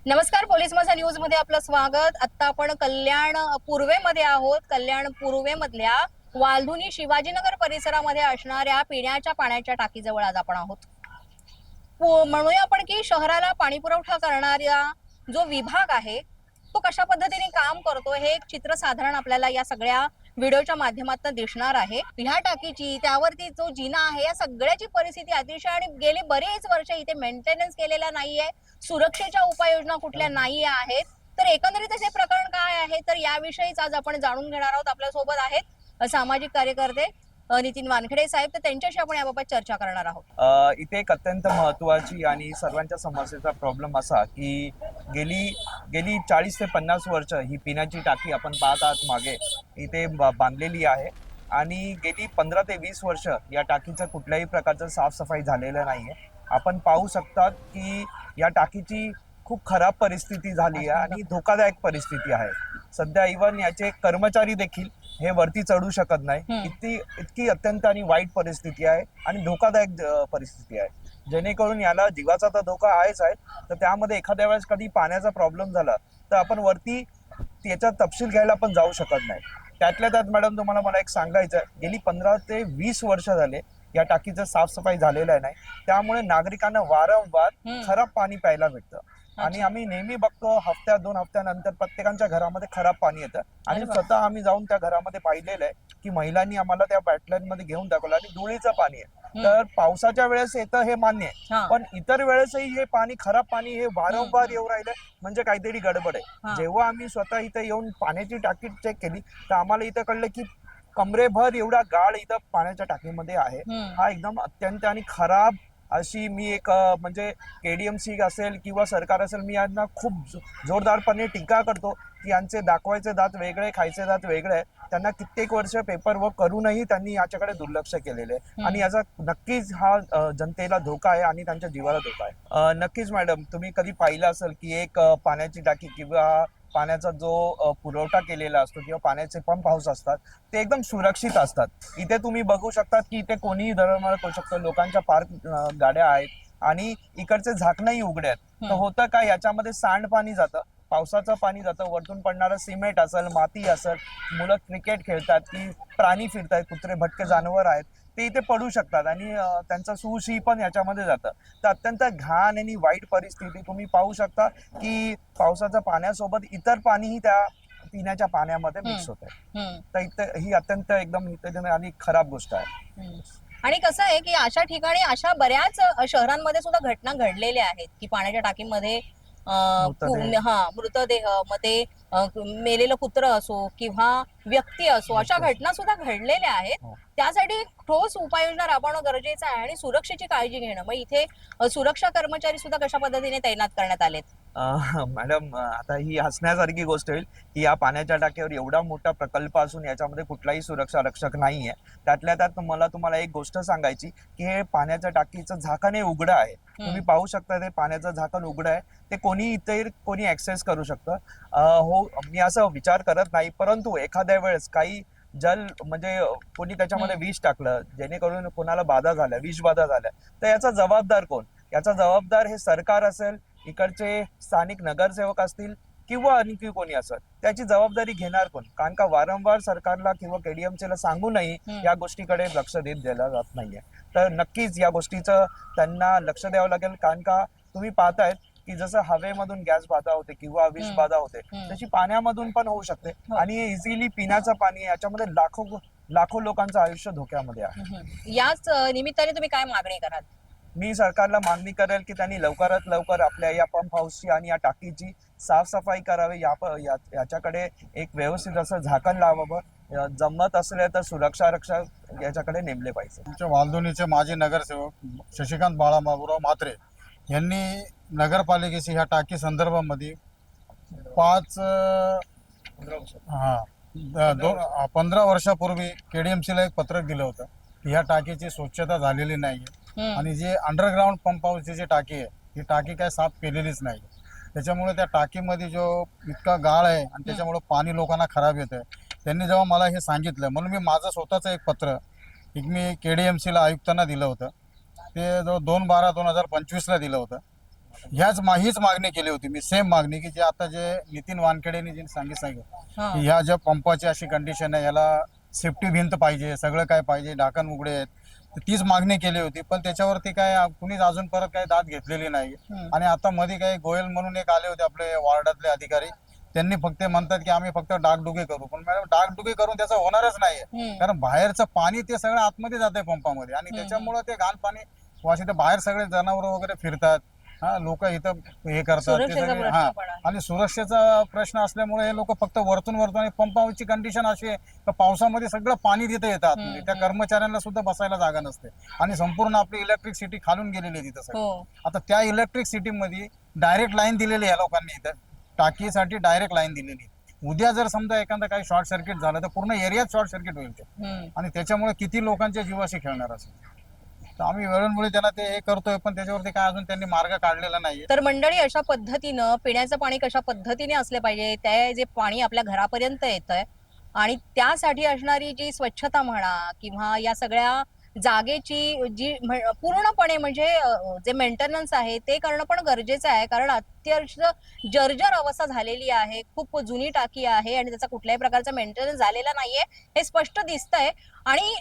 नमस्कार, पोलीस माझा न्यूज मध्ये आपलं स्वागत। आता आपण कल्याण पूर्वेमध्ये आहोत। कल्याण पूर्वेमधल्या वालधुनी शिवाजीनगर परिसरामध्ये असणाऱ्या पिण्याच्या पाण्याच्या टाकीजवळ आज आपण आहोत। म्हणूया आपण की शहराला पाणी पुरवठा करणारा जो विभाग आहे तो कशा पद्धतीने काम करतो हे एक चित्र साधारण आपल्याला या सगळ्या व्हिडिओच्या माध्यमातून दिसणार आहे। ह्या टाकीची त्यावरती जो जिना आहे या सगळ्याची परिस्थिती अतिशय आणि गेली बरेच वर्ष इथे मेंटेनन्स केलेला नाहीये, सुरक्षेच्या उपाययोजना कुठल्या नाही आहेत। तर एकंदरीत हे प्रकरण काय आहे तर याविषयीच आज आपण जाणून घेणार आहोत। आपल्या सोबत आहेत सामाजिक कार्यकर्ते नितीन वानखेडे साहेब, तर त्यांच्याशी आपण याबाबत चर्चा करणार आहोत। इथे एक अत्यंत महत्त्वाची आणि सर्वांच्या समस्येचा प्रॉब्लेम असा की गेली गेली 40 ते 50 वर्ष ही पिण्याची टाकी आपण पाहत आहात मागे इथे बांधलेली आहे आणि गेली 15 ते 20 वर्ष या टाकीचं कुठल्याही प्रकारचं साफसफाई झालेलं नाहीये। आपण पाहू शकतात की या टाकीची खूप खराब परिस्थिती झाली आहे आणि धोकादायक परिस्थिती आहे। सध्या इव्हन याचे कर्मचारी देखील हे वरती चढू शकत नाही, इतकी अत्यंत आणि वाईट परिस्थिती आहे आणि धोकादायक परिस्थिती आहे। जेणेकरून याला जीवाचा तर धोका आहेच आहे, तर त्यामध्ये एखाद्या वेळेस कधी पाण्याचा प्रॉब्लेम झाला तर आपण वरती त्याचा तपशील घ्यायला पण जाऊ शकत नाही। त्यातल्या त्यात मॅडम तुम्हाला मला एक सांगायचं आहे, गेली 15 ते 20 वर्ष झाले या टाकीचं साफसफाई झालेलं नाही, त्यामुळे नागरिकांना वारंवार खराब पाणी प्यायला भेटतं आणि आम्ही नेहमी बघतो हफ्त्या 2 हफ्त्यानंतर प्रत्येकाच्या घरामध्ये खराब पाणी येतं आणि स्वतः आम्ही जाऊन त्या घरामध्ये पाहिलेलं आहे की महिलांनी आम्हाला त्या बॅटल्यांमध्ये घेऊन दाखवलं आणि धुळीचं पाणी आहे। तर पावसाच्या वेळेस येतं हे मान्य आहे, पण इतर वेळेसही हे पाणी खराब पाणी हे वारंवार येऊ राहिलं म्हणजे काहीतरी गडबड आहे। जेव्हा आम्ही स्वतः इथे येऊन पाण्याची टाकी चेक केली तर आम्हाला इथं कळलं की कमरेभर एवढा गाळ इथं पाण्याच्या टाकीमध्ये आहे। हा एकदम अत्यंत आणि खराब अशी मी एक म्हणजे केडीएमसी असेल किंवा सरकार असेल, मी यांना खूप जोरदारपणे टीका करतो की यांचे दाखवायचे दात वेगळे खायचे दात वेगळे। त्यांना कित्येक वर्ष पेपर वर्क करूनही त्यांनी याच्याकडे दुर्लक्ष केलेले आणि याचा नक्कीच हा जनतेला धोका आहे आणि त्यांच्या जीवाला धोका आहे। नक्कीच मॅडम, तुम्ही कधी पाहिलं असेल की एक पाण्याची टाकी किंवा पाण्याचा जो पुरवठा केलेला असतो किंवा पाण्याचे पंप हाऊस असतात ते एकदम सुरक्षित असतात। इथे तुम्ही बघू शकतात की इथे कोणीही दरमळ करू शकतो, लोकांच्या पार्क गाड्या आहेत आणि इकडचे झाकणंही उघडे आहेत। तर होतं काय, याच्यामध्ये सांडपाणी जातं, पावसाचं पाणी जातं, वरतून पडणारं सिमेंट असेल, माती असेल, मुलं क्रिकेट खेळतात की प्राणी फिरतात, कुत्रे भटके जानवर आहेत ते इथे पडू शकतात आणि त्यांचं सुशी पण याच्यामध्ये जातं। तर अत्यंत घाण आणि वाईट परिस्थिती तुम्ही पाहू शकता की पावसाच्या पाण्यासोबत इतर पाणीही त्या पिण्याच्या पाण्यामध्ये मिक्स होत आहे। तर इथे ही अत्यंत एकदम आणि खराब गोष्ट आहे। आणि कसं आहे की अशा ठिकाणी अशा बऱ्याच शहरांमध्ये सुद्धा घटना घडलेल्या आहेत की पाण्याच्या टाकीमध्ये मृतदेह मध्ये मेलेलं कुत्र असो किंवा व्यक्ती असो, अशा घटना सुद्धा घडलेल्या आहेत। त्यासाठी ठोस उपाययोजना राबवणं गरजेचं आहे आणि सुरक्षेची काळजी घेणं। मग इथे सुरक्षा कर्मचारी सुद्धा कशा पद्धतीने तैनात करण्यात आलेत? मॅडम, आता ही हसण्यासारखी गोष्ट होईल की या पाण्याच्या टाकीवर एवढा मोठा प्रकल्प असून याच्यामध्ये कुठलाही सुरक्षा रक्षक नाहीये। त्यातल्या त्यात मला तुम्हाला एक गोष्ट सांगायची की हे पाण्याच्या टाकीचं झाकण हे उघडं आहे, तुम्ही पाहू शकता ते पाण्याचं झाकण उघडं आहे, ते कोणी ऍक्सेस करू शकतं। हो, मी असं विचार करत नाही, परंतु एखाद्या वेळेस काही म्हणजे कोणी त्याच्यामध्ये विष टाकलं जेणेकरून कोणाला बाधा झाल्या, विष बाधा झाल्या, तर याचा जबाबदार कोण? याचा जबाबदार हे सरकार असेल, इकडचे स्थानिक नगरसेवक असतील किंवा आणखी कोणी असेल, त्याची जबाबदारी घेणार कोण? कारण का वारंवार सरकारला किंवा केडीएमसीला सांगूनही या गोष्टीकडे लक्ष दिलं जात नाहीये। तर नक्कीच या गोष्टीचं त्यांना लक्ष द्यावं लागेल, कारण का तुम्ही पाहतायत की जसं हवेमधून गॅस बाधा होते किंवा विष बाधा होते तशी पाण्यामधून पण होऊ शकते आणि इझिली पिण्याचं पाणी, याच्यामध्ये लाखो लोकांचं आयुष्य धोक्यामध्ये आहे। याच निमित्ताने तुम्ही काय मागणी कराल? मी सरकारला मागणी करेल की त्यांनी लवकरात लवकर आपल्या या पंप हाऊसची आणि या टाकीची साफसफाई करावी, याच्याकडे एक व्यवस्थित असं झाकण लावावं, जमत असले तर सुरक्षा रक्षक याच्याकडे नेमले पाहिजे। आमच्या वालधुनीचे माजी नगरसेवक शशिकांत बाळाबाबूराव म्हात्रे यांनी नगरपालिकेची ह्या टाकी संदर्भामध्ये 15 वर्षापूर्वी केडीएमसीला एक पत्रक दिलं होतं की ह्या टाकीची स्वच्छता झालेली नाही आणि जे अंडरग्राऊंड पंप हाऊसची जी टाकी आहे ती टाकी काय साफ केलेलीच नाही। त्याच्यामुळे त्या टाकीमध्ये जो इतका गाळ आहे आणि त्याच्यामुळे पाणी लोकांना खराब येतं। त्यांनी जेव्हा मला हे सांगितलं म्हणून मी माझं स्वतःचं एक पत्र मी केडीएमसीला आयुक्तांना दिलं होतं, ते जो 2/12/2025ला दिलं होतं हीच मागणी केली होती मी, सेम मागणी की जे आता जे नितीन वानखेडेंनी जे सांगितलं हा. की ह्या ज्या पंपाची अशी कंडिशन आहे, याला सेफ्टी भिंत पाहिजे, सगळं काय पाहिजे, ढाकण उघडे आहेत, तर तीच मागणी केली होती. पण त्याच्यावरती काय कुणीच अजून परत काही दाद घेतलेली नाही. आणि आता मध्ये काही गोयल म्हणून एक आले होते आपले वॉर्डातले अधिकारी, त्यांनी फक्त म्हणतात की आम्ही फक्त डागडुगी करू. पण मॅडम डागडुगी करून त्याचं होणारच नाहीये, कारण बाहेरचं पाणी ते सगळं आतमध्ये जाते पंपामध्ये आणि त्याच्यामुळे ते घाण पाणी वास इथं बाहेर सगळे जनावर वगैरे फिरतात, हा लोक इथं हे करतात ते सुरक्षेचा सगळे, प्रश्न हा. पण आहे. आणि सुरक्षेचा प्रश्न असल्यामुळे हे लोक फक्त वरतून आणि पंपाची कंडिशन अशी आहे का पावसामध्ये सगळं पाणी तिथे येतं आतमध्ये, त्या कर्मचाऱ्यांना सुद्धा बसायला जागा नसते आणि संपूर्ण आपली इलेक्ट्रिसिटी खालून गेलेली आहे तिथं सगळं. हो. आता त्या इलेक्ट्रिसिटी मध्ये डायरेक्ट लाईन दिलेली आहे लोकांनी, इथं टाकीसाठी डायरेक्ट लाईन दिलेली आहे. उद्या जर समजा एखादा काही शॉर्ट सर्किट झालं तर पूर्ण एरियात शॉर्ट सर्किट होईल ते, आणि त्याच्यामुळे किती लोकांच्या जीवाशी खेळणार असेल. तर आम्ही वेळोवेळी त्यांना ते हे करतोय, पण त्याच्यावरती काय अजून त्यांनी मार्ग काढलेला नाहीये. तर मंडळी, अशा पद्धतीनं पिण्याचं पाणी कशा पद्धतीने असले पाहिजे, ते जे पाणी आपल्या घरापर्यंत येतंय आणि त्यासाठी असणारी जी स्वच्छता म्हणा किंवा या सगळ्या जागेची जी पूर्णपणे म्हणजे जे मेंटेनन्स आहे ते करणं पण गरजेचं आहे, कारण अत्यंत जर्जर अवस्था झालेली आहे. खूप जुनी टाकी आहे आणि त्याचा कुठल्याही प्रकारचा मेंटेनन्स झालेला नाहीये हे स्पष्ट दिसतंय. आणि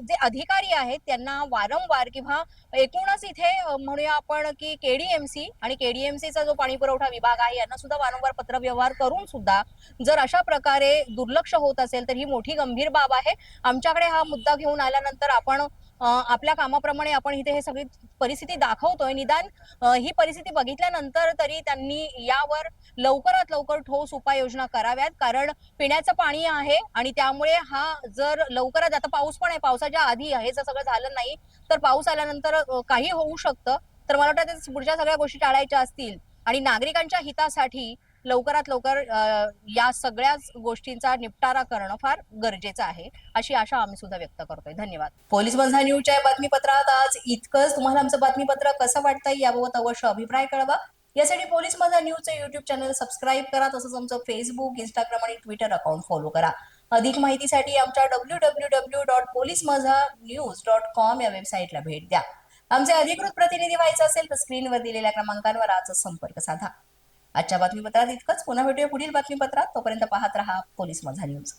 जे अधिकारी आहेत त्यांना वारंवार किंवा एकूणच इथे म्हणूया आपण की केडीएमसी आणि केडीएमसीचा जो पाणी पुरवठा विभाग आहे यांना सुद्धा वारंवार पत्रव्यवहार करून सुद्धा जर अशा प्रकारे दुर्लक्ष होत असेल तर ही मोठी गंभीर बाब आहे. आमच्याकडे हा मुद्दा घेऊन आल्यानंतर आपण आपल्या कामाप्रमाणे आपण इथे हे सगळी परिस्थिती दाखवतोय. निदान ही परिस्थिती बघितल्यानंतर तरी त्यांनी यावर लवकरात लवकर ठोस उपाययोजना कराव्यात, कारण पिण्याचं पाणी आहे आणि त्यामुळे हा जर लवकरच, आता पाऊस पण आहे, पावसाच्या आधी हे जर सगळं झालं नाही तर पाऊस आल्यानंतर काही होऊ शकतं. तर मला वाटतं पुढच्या सगळ्या गोष्टी टाळायच्या असतील आणि नागरिकांच्या हितासाठी लवकरात लवकर या सगळ्याच गोष्टींचा निपटारा करणं फार गरजेचं आहे, अशी आशा आम्ही सुद्धा व्यक्त करतोय. धन्यवाद. पोलीस माझा न्यूजच्या बातमीपत्रात आज इतकंच. तुम्हाला आमचं बातमीपत्र कसं वाटतंय याबाबत अवश्य अभिप्राय कळवा. यासाठी पोलीस माझा न्यूजचं युट्यूब चॅनल सबस्क्राईब करा, तसंच आमचं फेसबुक, इंस्टाग्राम आणि ट्विटर अकाउंट फॉलो करा. अधिक माहितीसाठी आमच्या www.policemazhanews.com या वेबसाईटला भेट द्या. आमचे अधिकृत प्रतिनिधी व्हायचं असेल तर स्क्रीनवर दिलेल्या क्रमांकांवर आजच संपर्क साधा. आजच्या बातमीपत्रात इतकंच. पुन्हा भेटूया पुढील बातमीपत्रात. तोपर्यंत पाहत रहा पोलीस माझा न्यूज.